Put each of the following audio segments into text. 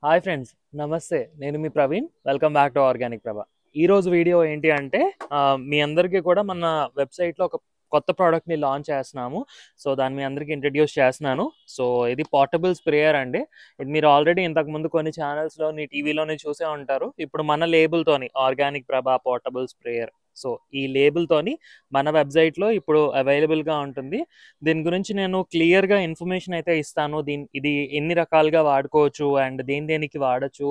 Hi friends, నమస్తే. నేను మీ Praveen. Welcome back to organic Prabha. ఈరోజు వీడియో ఏంటి అంటే మీ అందరికీ కూడా మన వెబ్సైట్లో ఒక కొత్త ప్రోడక్ట్ని లాంచ్ చేస్తున్నాము. సో దాన్ని మీ అందరికీ ఇంట్రడ్యూస్ చేస్తున్నాను. సో ఇది పోర్టబుల్ స్ప్రేయర్ అండి. ఇది మీరు ఆల్రెడీ ఇంతకుముందు కొన్ని ఛానల్స్లోని టీవీలోని చూసే ఉంటారు. ఇప్పుడు మన లేబుల్తోని ఆర్గానిక్ ప్రభ పోర్టబుల్ స్ప్రేయర్. సో ఈ లేబుల్తోని మన వెబ్సైట్లో ఇప్పుడు అవైలబుల్గా ఉంటుంది. దీని గురించి నేను క్లియర్గా ఇన్ఫర్మేషన్ అయితే ఇస్తాను. ఇది ఎన్ని రకాలుగా వాడుకోవచ్చు అండ్ దేనికి వాడచ్చు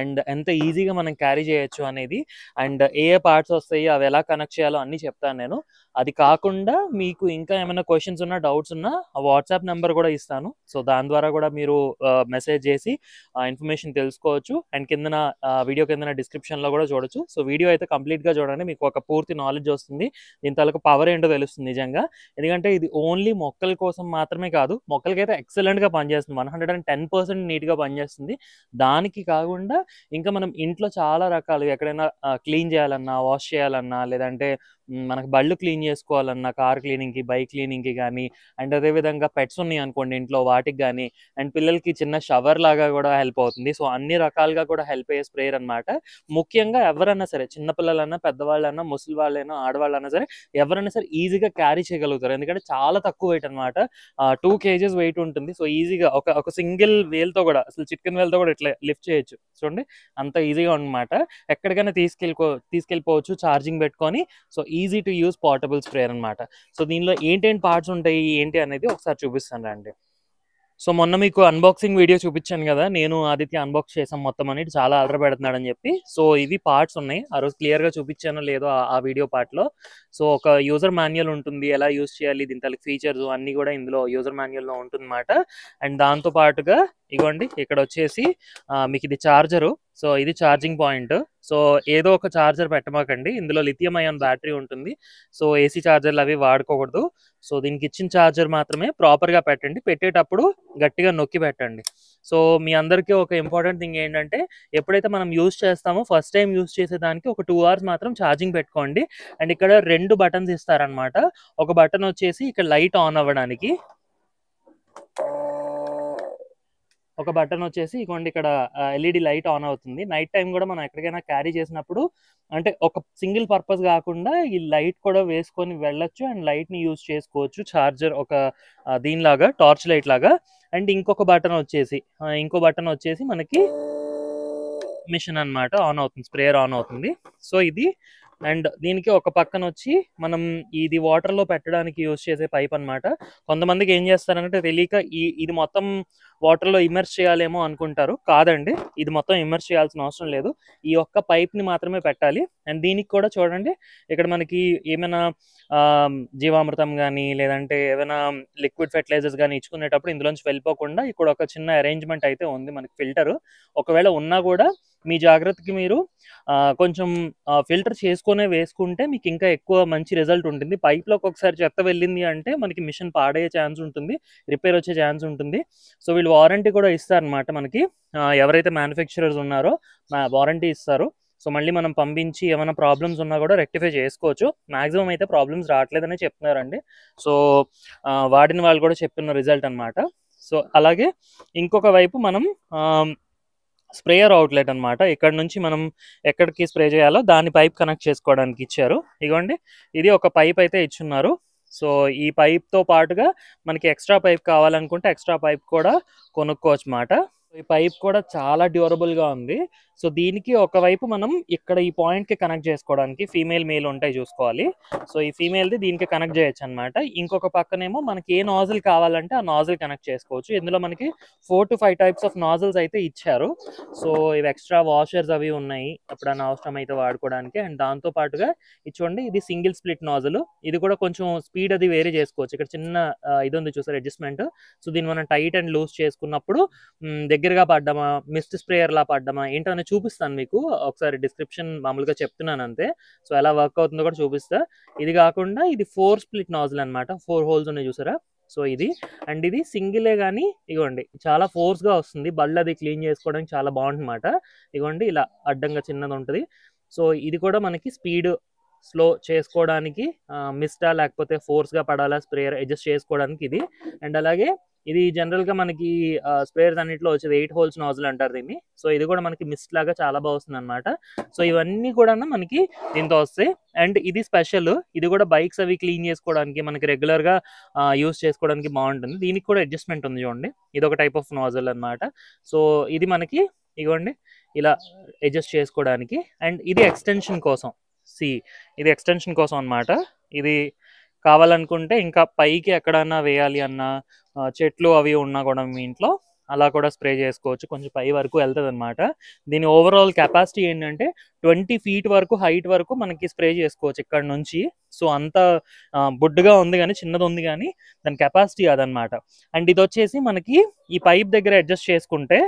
అండ్ ఎంత ఈజీగా మనం క్యారీ చేయొచ్చు అనేది, అండ్ ఏ పార్ట్స్ వస్తాయి అవి ఎలా కనెక్ట్ చేయాలో అన్నీ చెప్తాను నేను. అది కాకుండా మీకు ఇంకా ఏమైనా క్వశ్చన్స్ ఉన్నా డౌట్స్ ఉన్నా వాట్సాప్ నెంబర్ కూడా ఇస్తాను. సో దాని ద్వారా కూడా మీరు మెసేజ్ చేసి ఇన్ఫర్మేషన్ తెలుసుకోవచ్చు. అండ్ కిందన వీడియో కిందన డిస్క్రిప్షన్లో కూడా చూడొచ్చు. సో వీడియో అయితే కంప్లీట్గా చూడండి, మీకు ఒక పూర్తి నాలెడ్జ్ వస్తుంది. దీని తాలూకు పవర్ ఏంటో తెలుస్తుంది నిజంగా. ఎందుకంటే ఇది ఓన్లీ మొక్కల కోసం మాత్రమే కాదు, మొక్కలకైతే ఎక్సలెంట్గా పనిచేస్తుంది, 110% నీట్గా పనిచేస్తుంది. దానికి కాకుండా ఇంకా మనం ఇంట్లో చాలా రకాలు ఎక్కడైనా క్లీన్ చేయాలన్నా, వాష్ చేయాలన్నా, లేదంటే మనకు బళ్ళు క్లీన్ చేసుకోవాలన్నా, కార్ క్లీనింగ్కి, బైక్ క్లీనింగ్కి కానీ, అండ్ అదేవిధంగా పెట్స్ ఉన్నాయి అనుకోండి ఇంట్లో, వాటికి కానీ, అండ్ పిల్లలకి చిన్న షవర్ లాగా కూడా హెల్ప్ అవుతుంది. సో అన్ని రకాలుగా కూడా హెల్ప్ అయ్యే స్ప్రేయర్ అనమాట. ముఖ్యంగా ఎవరైనా సరే, చిన్నపిల్లలన్నా, పెద్దవాళ్ళన్నా, ముసలి వాళ్ళైనా, ఆడవాళ్ళైనా సరే, ఎవరైనా సరే ఈజీగా క్యారీ చేయగలుగుతారు. ఎందుకంటే చాలా తక్కువ వెయిట్ అనమాట, 2 kgs వెయిట్ ఉంటుంది. సో ఈజీగా ఒక సింగిల్ వేల్తో కూడా, అసలు చికెన్ వేల్తో కూడా ఇట్లా లిఫ్ట్ చేయొచ్చు. చూడండి అంత ఈజీగా అనమాట. ఎక్కడికైనా తీసుకెళ్ళిపోవచ్చు ఛార్జింగ్ పెట్టుకొని. So easy to use portable sprayer అనమాట. సో దీనిలో ఏంటేంటి పార్ట్స్ ఉంటాయి ఏంటి అనేది ఒకసారి చూపిస్తాను రండి. సో మొన్న మీకు అన్బాక్సింగ్ వీడియో చూపించాను కదా, నేను ఆదిత్య అన్బాక్స్ చేసాం మొత్తం అని, చాలా ఆర్డర్ పెడుతున్నాడని చెప్పి. సో ఇవి పార్ట్స్ ఉన్నాయి, ఆ రోజు క్లియర్గా చూపించానో లేదో ఆ వీడియో పార్ట్లో. సో ఒక యూజర్ మాన్యువల్ ఉంటుంది, ఎలా యూజ్ చేయాలి, దీని తల ఫీచర్స్ అన్నీ కూడా ఇందులో యూజర్ మాన్యువల్లో ఉంటుందన్నమాట. అండ్ దాంతో పాటుగా ఇగోండి ఇక్కడ వచ్చేసి మీకు ఇది ఛార్జరు. సో ఇది ఛార్జింగ్ పాయింట్. సో ఏదో ఒక ఛార్జర్ పెట్టమాకండి, ఇందులో లిథియం అయాన్ బ్యాటరీ ఉంటుంది. సో ఏసీ ఛార్జర్లు అవి వాడుకోకూడదు. సో దీనికి ఇచ్చిన ఛార్జర్ మాత్రమే ప్రాపర్గా పెట్టండి, పెట్టేటప్పుడు గట్టిగా నొక్కి పెట్టండి. సో మీ అందరికీ ఒక ఇంపార్టెంట్ థింగ్ ఏంటంటే, ఎప్పుడైతే మనం యూజ్ చేస్తామో ఫస్ట్ టైం యూజ్ చేసేదానికి ఒక 2 hours మాత్రం ఛార్జింగ్ పెట్టుకోండి. అండ్ ఇక్కడ 2 బటన్స్ ఇస్తారనమాట. ఒక బటన్ వచ్చేసి ఇక్కడ లైట్ ఆన్ అవ్వడానికి, ఒక బటన్ వచ్చేసి ఇదిగోండి ఇక్కడ ఎల్ఈడి లైట్ ఆన్ అవుతుంది. నైట్ టైం కూడా మనం ఎక్కడికైనా క్యారీ చేసినప్పుడు, అంటే ఒక సింగిల్ పర్పస్ కాకుండా ఈ లైట్ కూడా వేసుకొని వెళ్ళొచ్చు అండ్ లైట్ని యూజ్ చేసుకోవచ్చు. ఛార్జర్ ఒక దీనిలాగా టార్చ్ లైట్ లాగా. అండ్ ఇంకో బటన్ వచ్చేసి మనకి మిషన్ అనమాట, ఆన్ అవుతుంది, స్ప్రేయర్ ఆన్ అవుతుంది. సో ఇది. అండ్ దీనికి ఒక పక్కన వచ్చి మనం ఇది వాటర్లో పెట్టడానికి యూజ్ చేసే పైప్ అనమాట. కొంతమందికి ఏం చేస్తారంటే తెలియక ఇది మొత్తం వాటర్లో ఇమర్స్ చేయాలేమో అనుకుంటారు. కాదండి, ఇది మొత్తం ఇమర్స్ చేయాల్సిన అవసరం లేదు, ఈ ఒక్క పైప్ని మాత్రమే పెట్టాలి. అండ్ దీనికి కూడా చూడండి, ఇక్కడ మనకి ఏమైనా జీవామృతం కానీ, లేదంటే ఏమైనా లిక్విడ్ ఫెర్టిలైజర్స్ కానీ ఇచ్చుకునేటప్పుడు ఇందులోంచి వెళ్ళిపోకుండా ఇక్కడ ఒక చిన్న అరేంజ్మెంట్ అయితే ఉంది మనకి, ఫిల్టరు. ఒకవేళ ఉన్నా కూడా మీ జాగ్రత్తకి మీరు కొంచెం ఫిల్టర్ చేసుకునే వేసుకుంటే మీకు ఇంకా ఎక్కువ మంచి రిజల్ట్ ఉంటుంది. పైప్లోకి ఒకసారి చెత్త వెళ్ళింది అంటే మనకి మిషన్ పాడయ్యే ఛాన్స్ ఉంటుంది, రిపేర్ వచ్చే ఛాన్స్ ఉంటుంది. సో వీళ్ళు వారంటీ కూడా ఇస్తారనమాట మనకి, ఎవరైతే మ్యానుఫ్యాక్చరర్స్ ఉన్నారో వారంటీ ఇస్తారు. సో మళ్ళీ మనం పంపించి ఏమైనా ప్రాబ్లమ్స్ ఉన్నా కూడా రెక్టిఫై చేసుకోవచ్చు. మ్యాక్సిమం అయితే ప్రాబ్లమ్స్ రావట్లేదనే చెప్తున్నారండి. సో వాడిన వాళ్ళు కూడా చెప్పిన రిజల్ట్ అనమాట. సో అలాగే ఇంకొక వైపు మనం స్ప్రేయర్ అవుట్లెట్ అనమాట, ఇక్కడ నుంచి మనం ఎక్కడికి స్ప్రే చేయాలో దాని పైప్ కనెక్ట్ చేసుకోవడానికి ఇచ్చారు. ఇదిగోండి ఇది ఒక పైప్ అయితే ఇచ్చున్నారు. సో ఈ పైప్తో పాటుగా మనకి ఎక్స్ట్రా పైప్ కావాలనుకుంటే ఎక్స్ట్రా పైప్ కూడా కొనుక్కోవచ్చు అన్నమాట. ఈ పైప్ కూడా చాలా డ్యూరబుల్గా ఉంది. సో దీనికి ఒకవైపు మనం ఇక్కడ ఈ పాయింట్కి కనెక్ట్ చేసుకోవడానికి ఫీమేల్ మేల్ ఉంటాయి చూసుకోవాలి. సో ఈ ఫీమేల్ది దీనికి కనెక్ట్ చేయొచ్చు అనమాట. ఇంకొక పక్కనేమో మనకి ఏ నాజిల్ కావాలంటే ఆ నాజిల్ కనెక్ట్ చేసుకోవచ్చు. ఇందులో మనకి 4 to 5 types ఆఫ్ నాజిల్స్ అయితే ఇచ్చారు. సో ఇవి ఎక్స్ట్రా వాషర్స్ అవి ఉన్నాయి ఎప్పుడైనా అవసరం అయితే వాడుకోవడానికి. అండ్ దాంతో పాటుగా చూడండి ఇది సింగిల్ స్ప్లిట్ నాజిల్, ఇది కూడా కొంచెం స్పీడ్ అది వేరే చేసుకోవచ్చు. ఇక్కడ చిన్న ఇది ఉంది చూసారు అడ్జస్ట్మెంట్. సో దీన్ని మనం టైట్ అండ్ లూజ్ చేసుకున్నప్పుడు దగ్గరగా పడ్డామా, మిస్ట్ స్ప్రేయర్లా పడ్డామా ఏంటో అనేది చూపిస్తాను మీకు. ఒకసారి డిస్క్రిప్షన్ మామూలుగా చెప్తున్నాను అంతే. సో ఎలా వర్క్ అవుతుందో కూడా చూపిస్తా. ఇది కాకుండా ఇది 4 స్ప్లిట్ నాజిల్ అనమాట, 4 holes ఉన్నాయి చూసారా. సో ఇది. అండ్ ఇది సింగిలే కానీ ఇగోండి చాలా ఫోర్స్గా వస్తుంది, బళ్ళు అది క్లీన్ చేసుకోవడానికి చాలా బాగుంటుంది అనమాట. ఇగోండి ఇలా అడ్డంగా చిన్నది ఉంటుంది. సో ఇది కూడా మనకి స్పీడ్ స్లో చేసుకోవడానికి మిస్టా లేకపోతే ఫోర్స్గా పడాలా స్ప్రేయర్ అడ్జస్ట్ చేసుకోవడానికి ఇది. అండ్ అలాగే ఇది జనరల్గా మనకి స్ప్రేయర్స్ అన్నింటిలో వచ్చేది 8 హోల్స్ నాజిల్ అంటారు దీన్ని. సో ఇది కూడా మనకి మిస్ట్ లాగా చాలా బాగా వస్తుంది అనమాట. సో ఇవన్నీ కూడా మనకి దీంతో వస్తాయి. అండ్ ఇది స్పెషల్, ఇది కూడా బైక్స్ అవి క్లీన్ చేసుకోవడానికి మనకి రెగ్యులర్గా యూస్ చేసుకోవడానికి బాగుంటుంది. దీనికి కూడా అడ్జస్ట్మెంట్ ఉంది చూడండి, ఇది ఒక టైప్ ఆఫ్ నాజిల్ అనమాట. సో ఇది మనకి ఇగోండి ఇలా అడ్జస్ట్ చేసుకోవడానికి. అండ్ ఇది ఎక్స్టెన్షన్ కోసం, ఇది ఎక్స్టెన్షన్ కోసం అనమాట. ఇది కావాలనుకుంటే ఇంకా పైకి ఎక్కడన్నా వేయాలి అన్న చెట్లు అవి ఉన్నా కూడా మీ ఇంట్లో అలా కూడా స్ప్రే చేసుకోవచ్చు, కొంచెం పై వరకు వెళ్తుంది అనమాట. దీని ఓవరాల్ కెపాసిటీ ఏంటంటే 20 feet వరకు హైట్ వరకు మనకి స్ప్రే చేసుకోవచ్చు ఇక్కడ నుంచి. సో అంత బుడ్డుగా ఉంది కానీ చిన్నది ఉంది కానీ దాని కెపాసిటీ అదనమాట. అండ్ ఇది వచ్చేసి మనకి ఈ పైప్ దగ్గర అడ్జస్ట్ చేసుకుంటే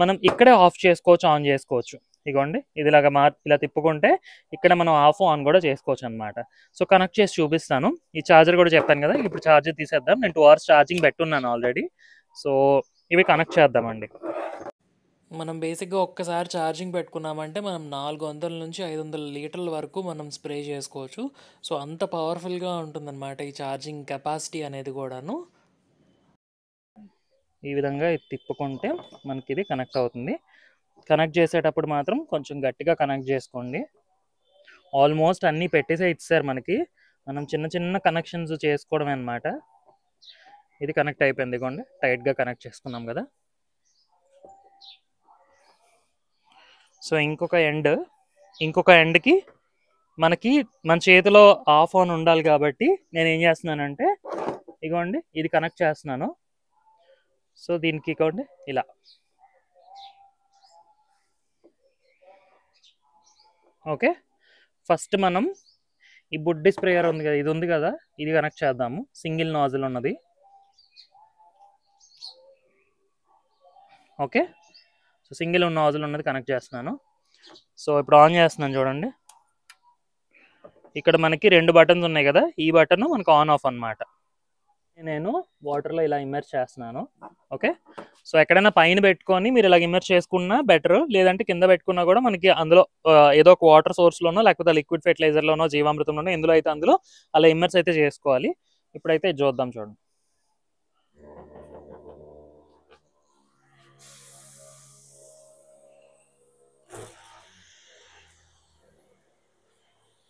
మనం ఇక్కడే ఆఫ్ చేసుకోవచ్చు, ఆన్ చేసుకోవచ్చు. ఇగోండి ఇదిలాగా ఇలా తిప్పుకుంటే ఇక్కడ మనం ఆఫ్ ఆన్ కూడా చేసుకోవచ్చు అనమాట. సో కనెక్ట్ చేసి చూపిస్తాను. ఈ ఛార్జర్ కూడా చెప్పాను కదా, ఇప్పుడు ఛార్జర్ తీసేద్దాం. నేను 2 hours ఛార్జింగ్ పెట్టున్నాను ఆల్రెడీ. సో ఇవి కనెక్ట్ చేద్దామండి. మనం బేసిక్గా ఒక్కసారి ఛార్జింగ్ పెట్టుకున్నామంటే మనం 400 నుంచి 500 లీటర్ల వరకు మనం స్ప్రే చేసుకోవచ్చు. సో అంత పవర్ఫుల్గా ఉంటుందన్నమాట ఈ ఛార్జింగ్ కెపాసిటీ అనేది కూడాను. ఈ విధంగా ఇది తిప్పుకుంటే మనకి ఇది కనెక్ట్ అవుతుంది. కనెక్ట్ చేసేటప్పుడు మాత్రం కొంచెం గట్టిగా కనెక్ట్ చేసుకోండి. ఆల్మోస్ట్ అన్నీ పెట్టేసే ఇచ్చారు మనకి, మనం చిన్న చిన్న కనెక్షన్స్ చేసుకోవడమే అనమాట. ఇది కనెక్ట్ అయిపోయింది, ఇదిగోండి టైట్గా కనెక్ట్ చేసుకున్నాం కదా. సో ఇంకొక ఎండ్కి మనకి మన చేతిలో ఆఫ్ ఆన్ ఉండాలి కాబట్టి నేను ఏం చేస్తున్నానంటే ఇగోండి ఇది కనెక్ట్ చేస్తున్నాను. సో దీనికి ఇగోండి ఇలా ఓకే. ఫస్ట్ మనం ఈ బుడ్డి స్ప్రేయర్ ఉంది కదా, ఇది ఉంది కదా, ఇది కనెక్ట్ చేద్దాము. సింగిల్ నాజిల్ ఉన్నది. ఓకే, సో సింగిల్ నాజిల్ ఉన్నది కనెక్ట్ చేస్తున్నాను. సో ఇప్పుడు ఆన్ చేస్తున్నాను చూడండి. ఇక్కడ మనకి 2 బటన్స్ ఉన్నాయి కదా, ఈ బటన్ మనకు ఆన్ ఆఫ్ అనమాట. నేను వాటర్లో ఇలా ఇమ్మర్స్ చేస్తున్నాను. ఓకే, సో ఎక్కడైనా పైన పెట్టుకొని మీరు ఇలా ఇమ్మర్స్ చేసుకున్నా బెటర్, లేదంటే కింద పెట్టుకున్నా కూడా మనకి అందులో ఏదో ఒక వాటర్ సోర్స్లోనో లేకపోతే లిక్విడ్ ఫెర్టిలైజర్లోనో జీవామృతంలోనో ఎందులో అయితే అందులో అలా ఇమ్మర్స్ అయితే చేసుకోవాలి. ఇప్పుడైతే చూద్దాం చూడండి.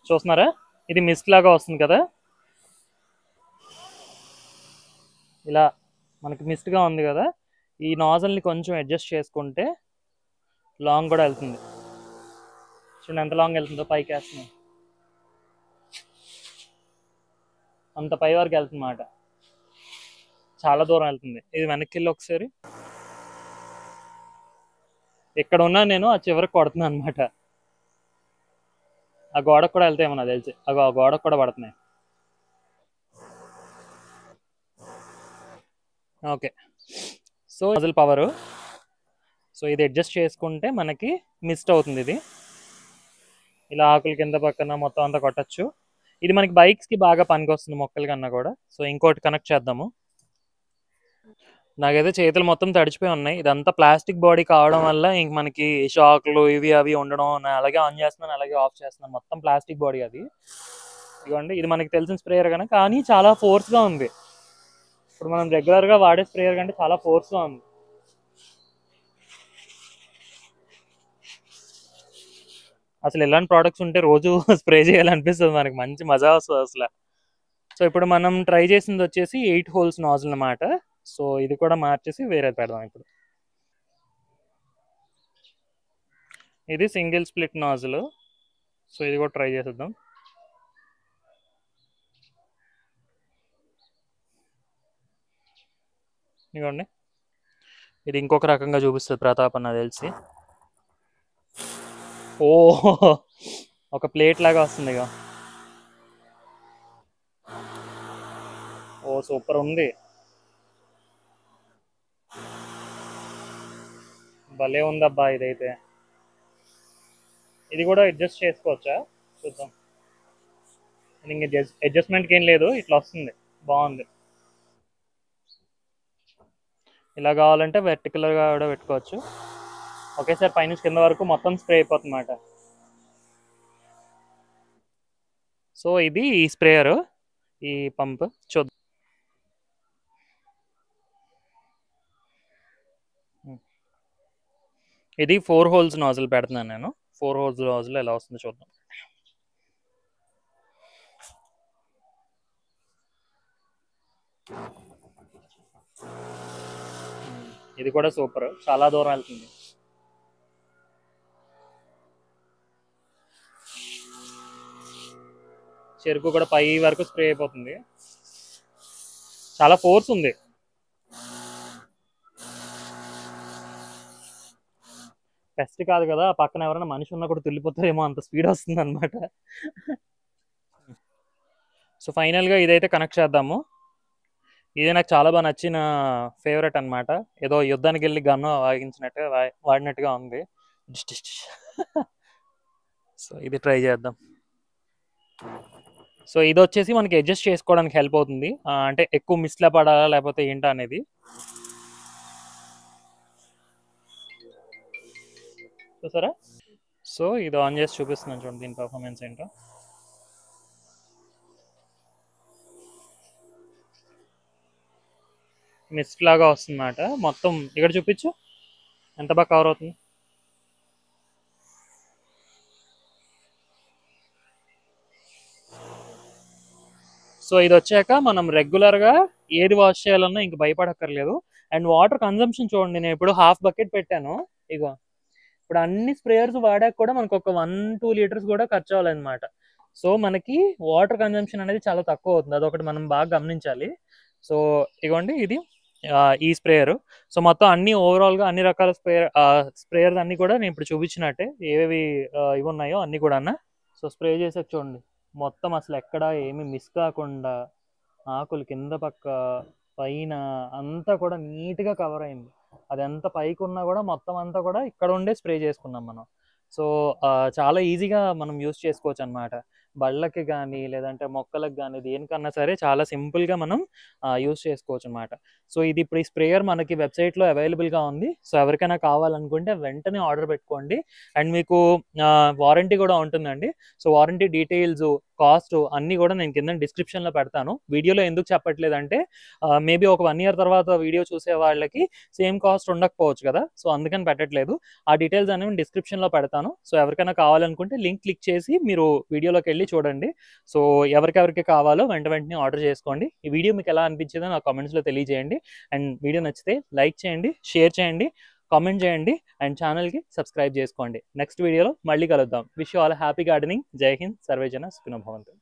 చూస్తున్నారా, ఇది మిస్ట్ లాగా వస్తుంది కదా, ఇలా మనకి మిస్ట్గా ఉంది కదా. ఈ నాజల్ని కొంచెం అడ్జస్ట్ చేసుకుంటే లాంగ్ కూడా వెళ్తుంది. చూడండి ఎంత లాంగ్ వెళ్తుందో, పైకి వేస్తుంది అంత పై వరకు వెళ్తుంది అన్నమాట, చాలా దూరం వెళ్తుంది. ఇది వెనక్కి వెళ్ళి ఒకసారి ఇక్కడ ఉన్నా నేను ఆ చివరికి కొడుతున్నాను అనమాట. ఆ గోడకు కూడా వెళ్తాయేమో నాకు తెలిసి, ఆ గోడకు కూడా పడుతున్నాయి. Okay, so nozzle power. So ఇది అడ్జస్ట్ చేసుకుంటే మనకి మిస్ట్ అవుతుంది. ఇది ఇలా ఆకుల కింద పక్కన మొత్తం అంతా కొట్టచ్చు. ఇది మనకి బైక్స్కి బాగా పనికి వస్తుంది, మొక్కల కన్నా కూడా. సో ఇంకోటి కనెక్ట్ చేద్దాము. నాకైతే చేతులు మొత్తం తడిచిపోయి ఉన్నాయి. ఇదంతా ప్లాస్టిక్ బాడీ కావడం వల్ల ఇంక మనకి షాక్లు ఇవి అవి ఉండడం, అలాగే ఆన్ చేస్తున్నాను అలాగే ఆఫ్ చేస్తున్నాను, మొత్తం ప్లాస్టిక్ బాడీ అది. ఇదిగోండి ఇది మనకి తెలిసిన స్ప్రేయర్ కనుక, కానీ చాలా ఫోర్స్గా ఉంది. ఇప్పుడు మనం రెగ్యులర్గా వాడే స్ప్రేయర్ కంటే చాలా ఫోర్స్గా ఉంది. అసలు ఇలాంటి ప్రోడక్ట్స్ ఉంటే రోజు స్ప్రే చేయాలనిపిస్తుంది మనకి, మంచి మజా వస్తుంది అసలు. సో ఇప్పుడు మనం ట్రై చేసింది వచ్చేసి 8 holes నాజిల్ అన్నమాట. సో ఇది కూడా మార్చేసి వేరే పెడదాం. ఇప్పుడు ఇది సింగిల్ స్ప్లిట్ నాజిల్. సో ఇది కూడా ట్రై చేసేద్దాం. ఇదిగోండి ఇది ఇంకొక రకంగా చూపిస్తుంది ప్రతాప్ అన్న తెలిసి. ఓ ఒక ప్లేట్ లాగా వస్తుంది ఇక. ఓ సూపర్ ఉంది, భలే ఉందబ్బా ఇదైతే. ఇది కూడా అడ్జస్ట్ చేసుకోవచ్చా చూద్దాం. ఇంక అడ్జస్ట్మెంట్కి ఏం లేదు, ఇట్లా వస్తుంది, బాగుంది. ఇలా కావాలంటే వెర్టికల్గా కూడా పెట్టుకోవచ్చు. ఒకేసారి పైనుంచి కింద వరకు మొత్తం స్ప్రే అయిపోతుంది అన్నమాట. సో ఇది ఈ స్ప్రేయర్, ఈ పంప్ చూద్దాం. ఇది 4 హోల్స్ నాజిల్ పెడుతున్నాను నేను. 4 హోల్స్ నాజిల్ ఎలా వస్తుందో చూద్దాం. ఇది కూడా సూపర్, చాలా దూరం వెళ్తుంది. చెరుకు కూడా పై వరకు స్ప్రే అయిపోతుంది. చాలా ఫోర్స్ ఉంది. పెస్ట్ కాదు కదా, పక్కన ఎవరైనా మనిషి ఉన్నా కూడా తుల్లిపోతారేమో, అంత స్పీడ్ వస్తుంది అనమాట. సో ఫైనల్గా ఇదైతే కనెక్ట్ చేద్దాము. ఇది నాకు చాలా బాగా నచ్చిన ఫేవరెట్ అనమాట. ఏదో యుద్ధానికి వెళ్ళి గన్ను వాగించినట్టు వాడినట్టుగా ఉంది. సో ఇది ట్రై చేద్దాం. సో ఇది వచ్చేసి మనకి అడ్జస్ట్ చేసుకోవడానికి హెల్ప్ అవుతుంది, అంటే ఎక్కువ మిస్లా పడాలా లేకపోతే ఏంటా అనేది. చూసారా? సో ఇది ఆన్ చేసి చూపిస్తున్నాను చూడండి దీని పర్ఫార్మెన్స్ ఏంటో. మిస్ట్ లాగా వస్తుందన్నమాట మొత్తం. ఇక్కడ చూపించు ఎంత బాగా కవర్ అవుతుంది. సో ఇది వచ్చాక మనం రెగ్యులర్గా ఏది వాష్ చేయాలన్నా ఇంక భయపడక్కర్లేదు. అండ్ వాటర్ కన్జంప్షన్ చూడండి, నేను ఇప్పుడు హాఫ్ బకెట్ పెట్టాను. ఇగో ఇప్పుడు అన్ని స్ప్రేయర్స్ వాడాక కూడా మనకు ఒక 1-2 లీటర్స్ కూడా ఖర్చు అవ్వాలన్నమాట. సో మనకి వాటర్ కన్జంప్షన్ అనేది చాలా తక్కువ అవుతుంది, అదొకటి మనం బాగా గమనించాలి. సో ఇగోండి ఇది ఈ స్ప్రేయర్. సో మొత్తం అన్ని ఓవరాల్గా అన్ని రకాల స్ప్రేయర్స్ అన్నీ కూడా నేను ఇప్పుడు చూపించినట్టే ఏవేవి ఇవి ఉన్నాయో అన్నీ కూడా. సో స్ప్రే చేసాక చూడండి మొత్తం అసలు ఎక్కడ ఏమి మిస్ కాకుండా ఆకులు కింద పక్క పైన అంతా కూడా నీట్గా కవర్ అయింది. అది ఎంత పైకి ఉన్నా కూడా మొత్తం అంతా కూడా ఇక్కడ ఉండే స్ప్రే చేసుకున్నాం మనం. సో చాలా ఈజీగా మనం యూస్ చేసుకోవచ్చు అనమాట. బళ్ళకి కానీ లేదంటే మొక్కలకు కానీ దేనికన్నా సరే చాలా సింపుల్గా మనం యూస్ చేసుకోవచ్చు అనమాట. సో ఇది ఇప్పుడు ఈ స్ప్రేయర్ మనకి వెబ్సైట్లో అవైలబుల్గా ఉంది. సో ఎవరికైనా కావాలనుకుంటే వెంటనే ఆర్డర్ పెట్టుకోండి. అండ్ మీకు వారంటీ కూడా ఉంటుందండి. సో వారంటీ డీటెయిల్స్, కాస్ట్ అన్నీ కూడా నేను కింద డిస్క్రిప్షన్లో పెడతాను. వీడియోలో ఎందుకు చెప్పట్లేదంటే మేబీ ఒక 1 year తర్వాత వీడియో చూసే వాళ్ళకి సేమ్ కాస్ట్ ఉండకపోవచ్చు కదా, సో అందుకని పెట్టట్లేదు. ఆ డీటెయిల్స్ అనేవి డిస్క్రిప్షన్లో పెడతాను. సో ఎవరికైనా కావాలనుకుంటే లింక్ క్లిక్ చేసి మీరు వీడియోలోకి వెళ్ళి చూడండి. సో ఎవరికెవరికి కావాలో వెంటనే ఆర్డర్ చేసుకోండి. ఈ వీడియో మీకు ఎలా అనిపించిందో నా కామెంట్స్లో తెలియజేయండి. అండ్ వీడియో నచ్చితే లైక్ చేయండి, షేర్ చేయండి, కామెంట్ చేయండి అండ్ ఛానల్కి సబ్స్క్రైబ్ చేసుకోండి. నెక్స్ట్ వీడియోలో మళ్ళీ కలుద్దాం. Wish you all happy gardening. జై హింద్, సర్వే జన సుఖినో భవంతు.